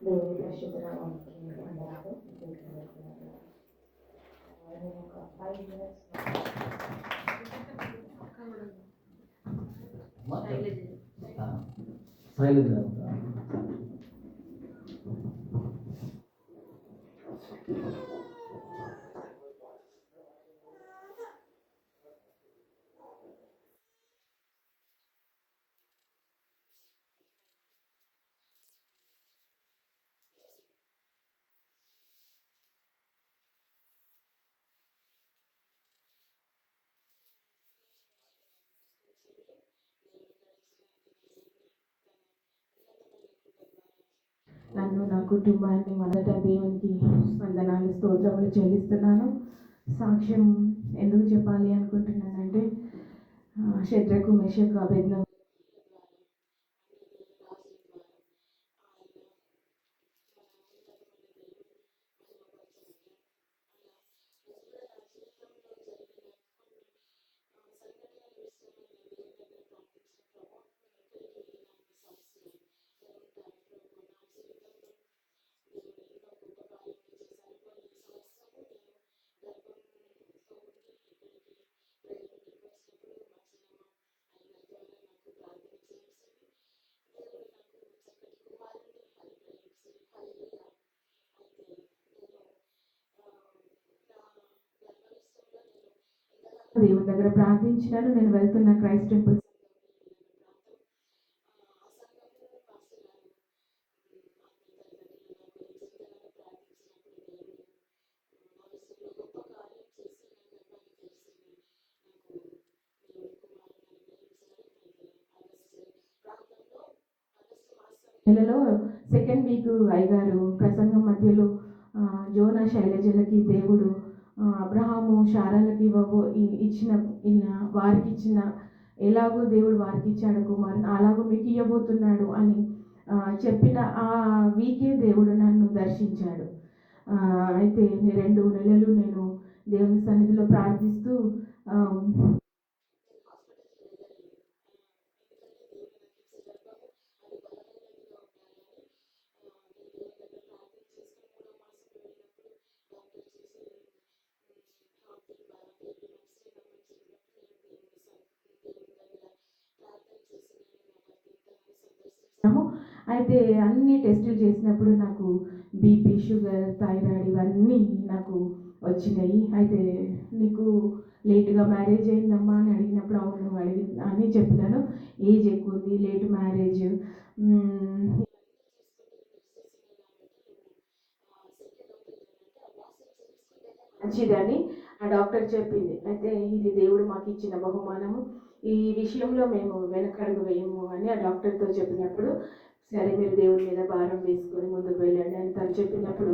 [SPEAKER 2] దేవుని పరిశుద్ధ నామానికి వందనాలు. ఒక 5 minutes నన్ను, నా కుటుంబాన్ని మొదట దేవునికి వందనాలు, స్తోత్రములు చెల్లిస్తున్నాను. సాక్ష్యం ఎందుకు చెప్పాలి అనుకుంటున్నానంటే, షద్రకు, మెషకు, అబేద్నెగో దేవుని దగ్గర ప్రార్థించినాను. నేను వెళ్తున్న క్రైస్ట్ టెంపుల్ నెలలో సెకండ్ వీక్ అయ్యగారు ప్రసంగం మధ్యలో జోనా శైలజలకి దేవుడు అబ్రహాము శారాలకి వారికి ఇచ్చిన ఎలాగో దేవుడు వారికి ఇచ్చాడు కుమారుని, అలాగో మీకు ఇవ్వబోతున్నాడు అని చెప్పిన ఆ వీకే దేవుడు నన్ను దర్శించాడు. అయితే 2 నెలలు నేను దేవుని సన్నిధిలో ప్రార్థిస్తూ అయితే అన్ని టెస్టులు చేసినప్పుడు నాకు బీపీ, షుగర్, థైరాయిడ్ ఇవన్నీ నాకు వచ్చినాయి. అయితే నీకు లేటుగా మ్యారేజ్ అయిందమ్మా అని అడిగినప్పుడు అవును అని చెప్పినాను. ఏజ్ ఎక్కువ ఉంది, లేట్ మ్యారేజ్, మంచిదని ఆ డాక్టర్ చెప్పింది. అయితే ఇది దేవుడు మాకు ఇచ్చిన బహుమానము, ఈ విషయంలో మేము వెనకడుగు వేయము అని ఆ డాక్టర్తో చెప్పినప్పుడు, సరే మీరు దేవుడి మీద భారం వేసుకొని ముందుకు వెళ్ళండి అని తను చెప్పినప్పుడు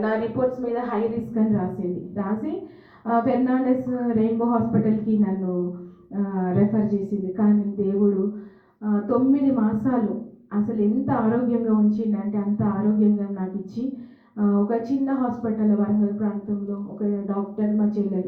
[SPEAKER 2] నా రిపోర్ట్స్ మీద హై రిస్క్ అని రాసి ఫెర్నాండెస్ రెయిన్బో హాస్పిటల్కి నన్ను రెఫర్ చేసింది. కానీ దేవుడు 9 మాసాలు అసలు ఎంత ఆరోగ్యంగా ఉంచిందంటే అంత ఆరోగ్యంగా నాకు ఇచ్చి ఒక చిన్న హాస్పిటల్ వరంగల్ ప్రాంతంలో ఒక డాక్టర్ మా చెల్లెలు